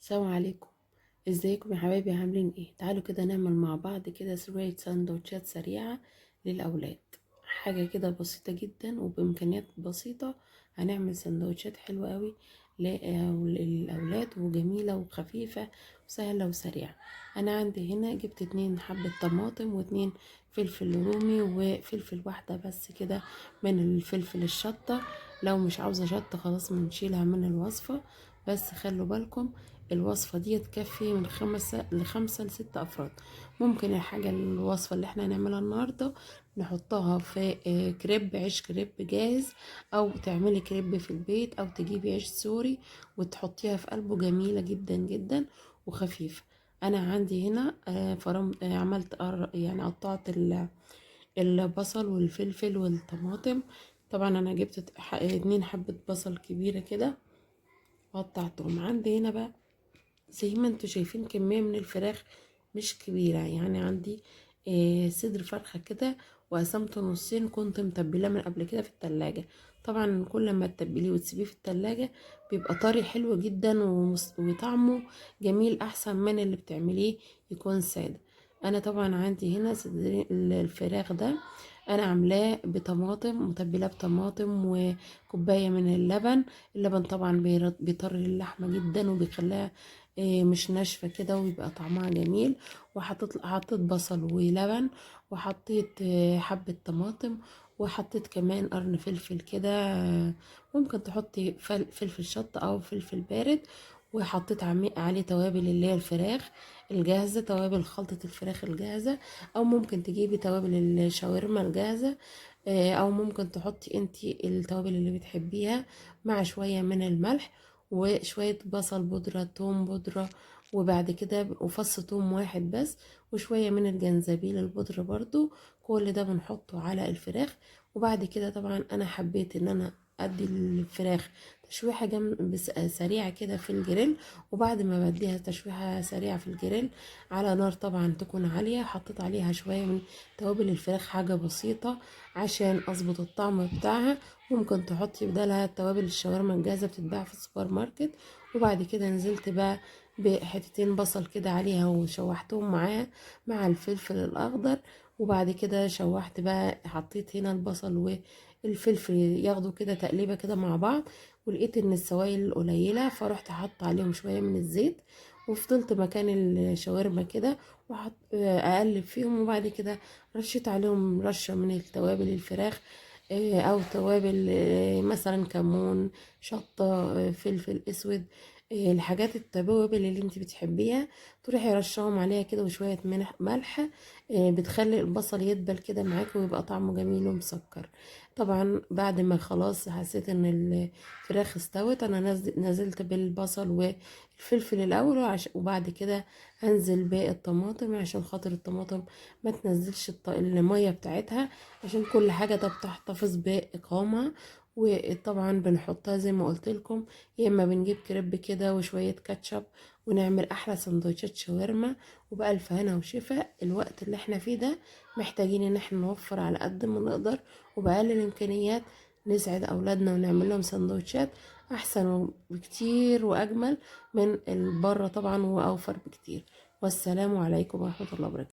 السلام عليكم. ازيكم يا حبايبي؟ عاملين ايه؟ تعالوا كده نعمل مع بعض كده شوية سندوتشات سريعة للأولاد. حاجة كده بسيطة جدا وبإمكانيات بسيطة. هنعمل سندوتشات حلوة قوي للأولاد، وجميلة وخفيفة وسهلة وسريعة. أنا عندي هنا جبت 2 حبة طماطم و2 فلفل رومي وفلفل واحدة بس كده من الفلفل الشطة. لو مش عاوزة شطة خلاص بنشيلها من الوصفة، بس خلوا بالكم الوصفة دي تكفي من 5 ل6 أفراد. ممكن الوصفة اللي احنا هنعملها النهاردة نحطها في كريب، عيش كريب جاهز، أو تعملي كريب في البيت، أو تجيبي عيش سوري وتحطيها في قلبه. جميلة جدا جدا وخفيفة. أنا عندي هنا فرم عملت يعني قطعت البصل والفلفل والطماطم. طبعا أنا جبت 2 حبة بصل كبيرة كده وقطعتهم. عندي هنا بقى زي ما انتوا شايفين كمية من الفراخ مش كبيرة، يعني عندي صدر فرخة كده وقسمته نصين، كنت متبلاه من قبل كده في التلاجة. طبعا كل ما تتبليه وتسيبيه في التلاجة بيبقى طري حلو جدا وطعمه جميل احسن من اللي بتعمليه يكون سادة. انا طبعا عندي هنا صدر الفراخ ده انا عاملاه بطماطم، متبلاه بطماطم وكوباية من اللبن. اللبن طبعا بيطري اللحمة جدا وبيخليها مش ناشفة كده ويبقى طعمها جميل. حطيت بصل ولبن، وحطيت حبة طماطم، وحطيت كمان قرن فلفل كده. ممكن تحطي فلفل شطة او فلفل بارد. وحطيت عليه توابل اللي هي الفراخ الجاهزة، توابل خلطة الفراخ الجاهزة، او ممكن تجيبي توابل الشاورما الجاهزة. او ممكن تحطي انتي التوابل اللي بتحبيها مع شوية من الملح وشوية بصل بودرة، توم بودرة، وبعد كده وفص توم واحد بس، وشوية من الجنزبيل البودرة برضو. كل ده بنحطه على الفراخ. وبعد كده طبعا انا حبيت ان انا ادي الفراخ تشويحة سريعة كده في الجريل. وبعد ما بديها تشويحة سريعة في الجريل على نار طبعا تكون عالية، حطيت عليها شوية من توابل الفراخ، حاجة بسيطة عشان اظبط الطعم بتاعها. ممكن تحطي بدالها توابل الشاورما الجاهزة بتتباع في السوبر ماركت. وبعد كده نزلت بقى بحتتين بصل كده عليها وشوحتهم معاها مع الفلفل الأخضر. وبعد كده شوحت بقى، حطيت هنا البصل والفلفل ياخدوا كده تقليبة كده مع بعض. ولقيت ان السوائل قليلة فرحت حط عليهم شوية من الزيت، وفضلت مكان الشاورما كده وحط اقلب فيهم. وبعد كده رشيت عليهم رشة من التوابل الفراخ، او توابل مثلا كمون، شطة، فلفل اسود، الحاجات التوابل اللي انت بتحبيها تروحي رشاهم عليها كده، وشوية ملح. بتخلي البصل يدبل كده معاكي ويبقى طعمه جميل ومسكر. طبعا بعد ما خلاص حسيت ان الفراخ استوت، انا نزلت بالبصل والفلفل الاول وبعد كده هنزل بالطماطم عشان خاطر الطماطم ما تنزلش المية بتاعتها، عشان كل حاجة ده بتحتفظ بإقامة. وطبعا بنحطها زي ما قلت لكم، يا اما بنجيب كريب كده وشوية كاتشب ونعمل احلى سندوتشات شاورما. وبألف هنا وشفا. الوقت اللي احنا فيه ده محتاجين ان احنا نوفر على قد ما نقدر وبأقل الامكانيات، نسعد اولادنا ونعمل لهم سندوتشات احسن بكتير واجمل من البره طبعا، واوفر بكتير. والسلام عليكم ورحمة الله وبركاته.